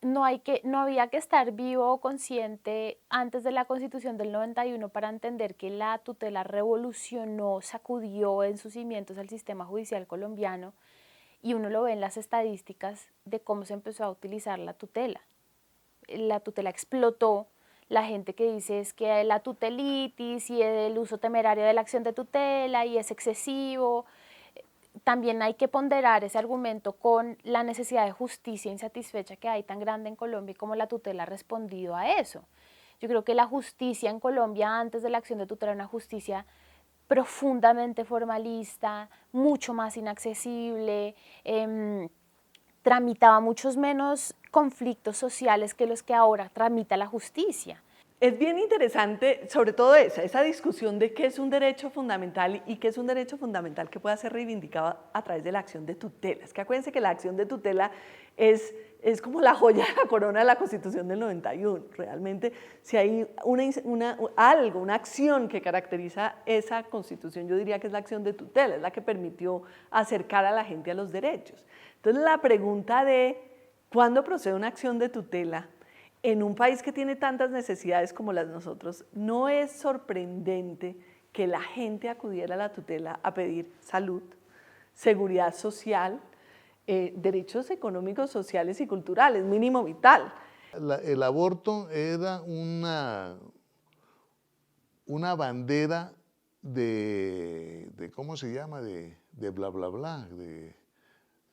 no había que estar vivo o consciente antes de la Constitución del 91 para entender que la tutela revolucionó, sacudió en sus cimientos al sistema judicial colombiano, y uno lo ve en las estadísticas de cómo se empezó a utilizar la tutela. La tutela explotó. La gente que dice es que la tutelitis y el uso temerario de la acción de tutela y es excesivo. También hay que ponderar ese argumento con la necesidad de justicia insatisfecha que hay tan grande en Colombia y cómo la tutela ha respondido a eso. Yo creo que la justicia en Colombia antes de la acción de tutela era una justicia profundamente formalista, mucho más inaccesible, tramitaba muchos menos conflictos sociales que los que ahora tramita la justicia. Es bien interesante, sobre todo esa discusión de qué es un derecho fundamental y qué es un derecho fundamental que pueda ser reivindicado a través de la acción de tutela. Es que acuérdense que la acción de tutela es como la joya de la corona de la Constitución del 91. Realmente, si hay una acción que caracteriza esa Constitución, yo diría que es la acción de tutela, es la que permitió acercar a la gente a los derechos. Entonces, la pregunta de ¿cuándo procede una acción de tutela? En un país que tiene tantas necesidades como las de nosotros, no es sorprendente que la gente acudiera a la tutela a pedir salud, seguridad social, derechos económicos, sociales y culturales, mínimo vital. El aborto era una bandera de ¿cómo se llama? De bla, bla, bla,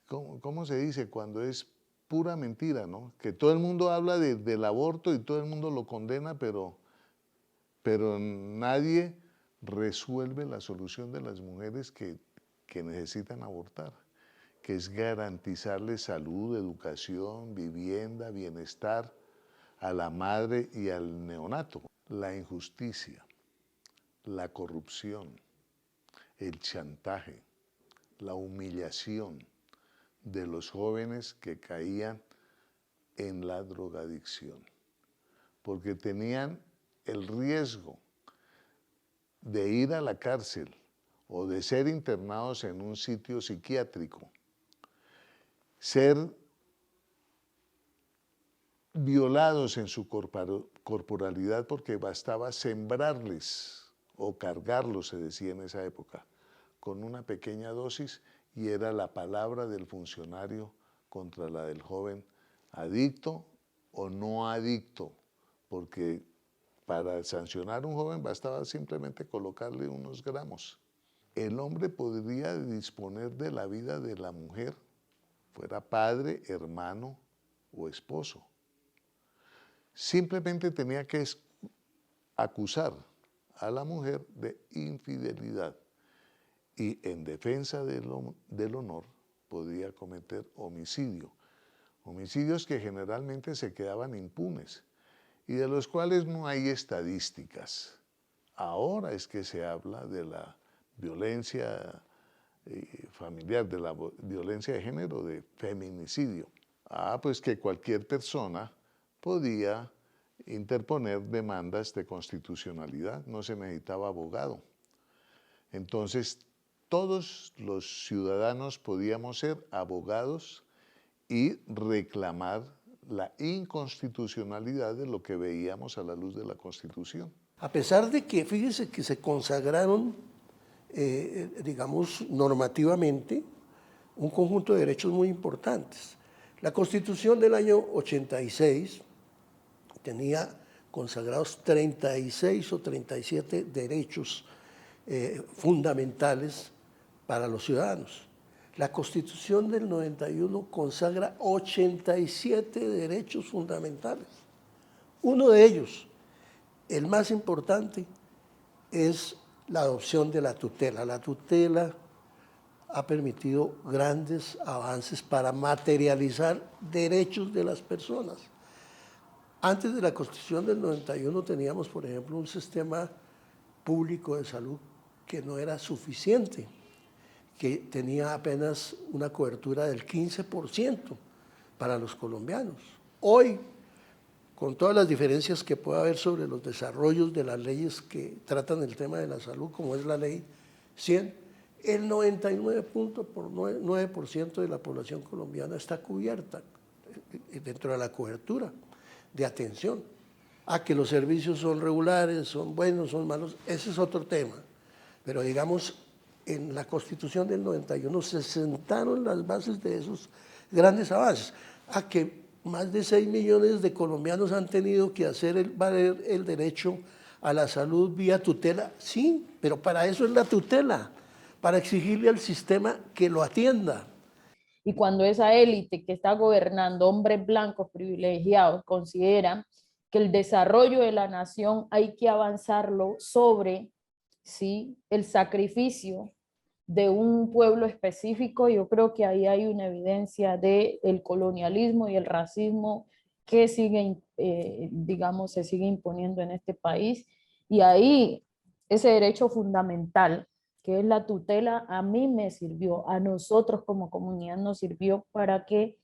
¿cómo se dice? Cuando es pura mentira, ¿no? Que todo el mundo habla del aborto y todo el mundo lo condena, pero nadie resuelve la solución de las mujeres que necesitan abortar, que es garantizarles salud, educación, vivienda, bienestar a la madre y al neonato. La injusticia, la corrupción, el chantaje, la humillación de los jóvenes que caían en la drogadicción, porque tenían el riesgo de ir a la cárcel o de ser internados en un sitio psiquiátrico, ser violados en su corporalidad porque bastaba sembrarles o cargarlos, se decía en esa época, con una pequeña dosis y era la palabra del funcionario contra la del joven adicto o no adicto, porque para sancionar a un joven bastaba simplemente colocarle unos gramos. El hombre podría disponer de la vida de la mujer, fuera padre, hermano o esposo. Simplemente tenía que acusar a la mujer de infidelidad y en defensa del honor podía cometer homicidio. Homicidios que generalmente se quedaban impunes y de los cuales no hay estadísticas. Ahora es que se habla de la violencia familiar, de la violencia de género, de feminicidio. Pues que cualquier persona podía interponer demandas de constitucionalidad, no se necesitaba abogado. Entonces, todos los ciudadanos podíamos ser abogados y reclamar la inconstitucionalidad de lo que veíamos a la luz de la Constitución. A pesar de que, fíjese que se consagraron, digamos, normativamente, un conjunto de derechos muy importantes. La Constitución del año 86 tenía consagrados 36 o 37 derechos fundamentales para los ciudadanos. La Constitución del 91 consagra 87 derechos fundamentales. Uno de ellos, el más importante, es la adopción de la tutela. La tutela ha permitido grandes avances para materializar derechos de las personas. Antes de la Constitución del 91 teníamos, por ejemplo, un sistema público de salud que no era suficiente, que tenía apenas una cobertura del 15% para los colombianos. Hoy, con todas las diferencias que pueda haber sobre los desarrollos de las leyes que tratan el tema de la salud, como es la ley 100, el 99.9% de la población colombiana está cubierta. dentro de la cobertura de atención. Que los servicios son regulares, son buenos, son malos, ese es otro tema. Pero digamos, en la Constitución del 91 se sentaron las bases de esos grandes avances. Que más de 6 millones de colombianos han tenido que hacer valer el derecho a la salud vía tutela, sí, pero para eso es la tutela, para exigirle al sistema que lo atienda. Y cuando esa élite que está gobernando, hombres blancos privilegiados, consideran que el desarrollo de la nación hay que avanzarlo sobre, ¿sí?, el sacrificio de un pueblo específico, yo creo que ahí hay una evidencia del colonialismo y el racismo que sigue, digamos, se sigue imponiendo en este país. Y ahí ese derecho fundamental, que es la tutela, a mí me sirvió, a nosotros como comunidad nos sirvió para que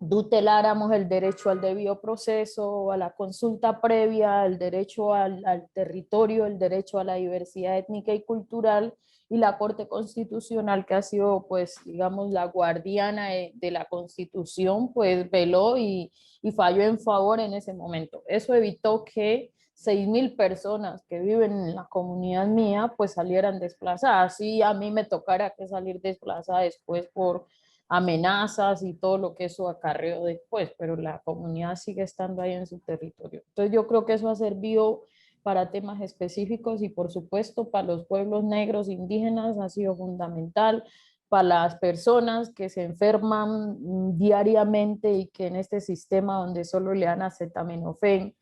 tuteláramos el derecho al debido proceso, a la consulta previa, el derecho al territorio, el derecho a la diversidad étnica y cultural, y la Corte Constitucional, que ha sido, pues, digamos, la guardiana de la Constitución, pues veló y falló en favor en ese momento. Eso evitó que 6.000 personas que viven en la comunidad mía, pues salieran desplazadas. Y a mí me tocara que salir desplazada después por amenazas y todo lo que eso acarreó después, pero la comunidad sigue estando ahí en su territorio. Entonces yo creo que eso ha servido para temas específicos y por supuesto para los pueblos negros indígenas ha sido fundamental, para las personas que se enferman diariamente y que en este sistema donde solo le dan acetaminofén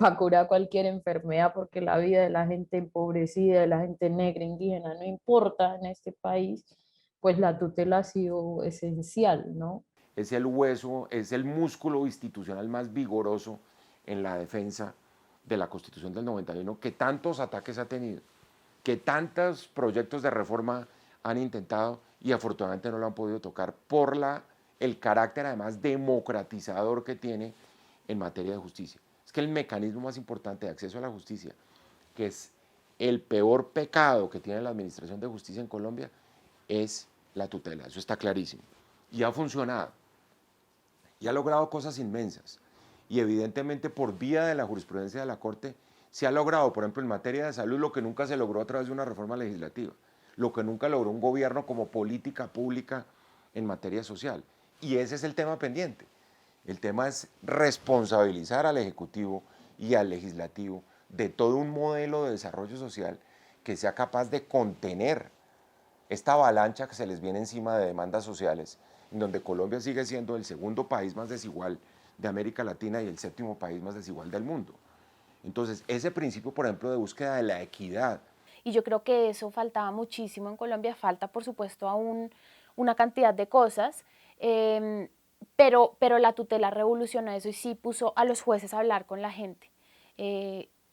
para curar cualquier enfermedad, porque la vida de la gente empobrecida, de la gente negra, indígena, no importa en este país, pues la tutela ha sido esencial, ¿no? Es el hueso, es el músculo institucional más vigoroso en la defensa de la Constitución del 91, que tantos ataques ha tenido, que tantos proyectos de reforma han intentado y afortunadamente no lo han podido tocar por el carácter además democratizador que tiene en materia de justicia. Es que el mecanismo más importante de acceso a la justicia, que es el peor pecado que tiene la administración de justicia en Colombia, es la tutela, eso está clarísimo. Y ha funcionado, y ha logrado cosas inmensas. Y evidentemente por vía de la jurisprudencia de la Corte se ha logrado, por ejemplo, en materia de salud, lo que nunca se logró a través de una reforma legislativa, lo que nunca logró un gobierno como política pública en materia social. Y ese es el tema pendiente. El tema es responsabilizar al Ejecutivo y al Legislativo de todo un modelo de desarrollo social que sea capaz de contener esta avalancha que se les viene encima de demandas sociales, en donde Colombia sigue siendo el segundo país más desigual de América Latina y el séptimo país más desigual del mundo. Entonces, ese principio, por ejemplo, de búsqueda de la equidad. Y yo creo que eso faltaba muchísimo en Colombia, falta por supuesto aún una cantidad de cosas, pero la tutela revolucionó eso y sí puso a los jueces a hablar con la gente.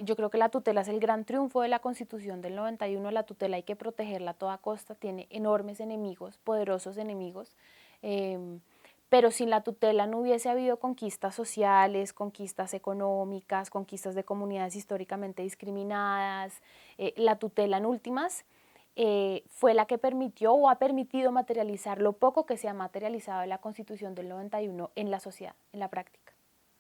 Yo creo que la tutela es el gran triunfo de la Constitución del 91, la tutela hay que protegerla a toda costa, tiene enormes enemigos, poderosos enemigos, pero sin la tutela no hubiese habido conquistas sociales, conquistas económicas, conquistas de comunidades históricamente discriminadas. La tutela en últimas fue la que permitió o ha permitido materializar lo poco que se ha materializado en la Constitución del 91 en la sociedad, en la práctica.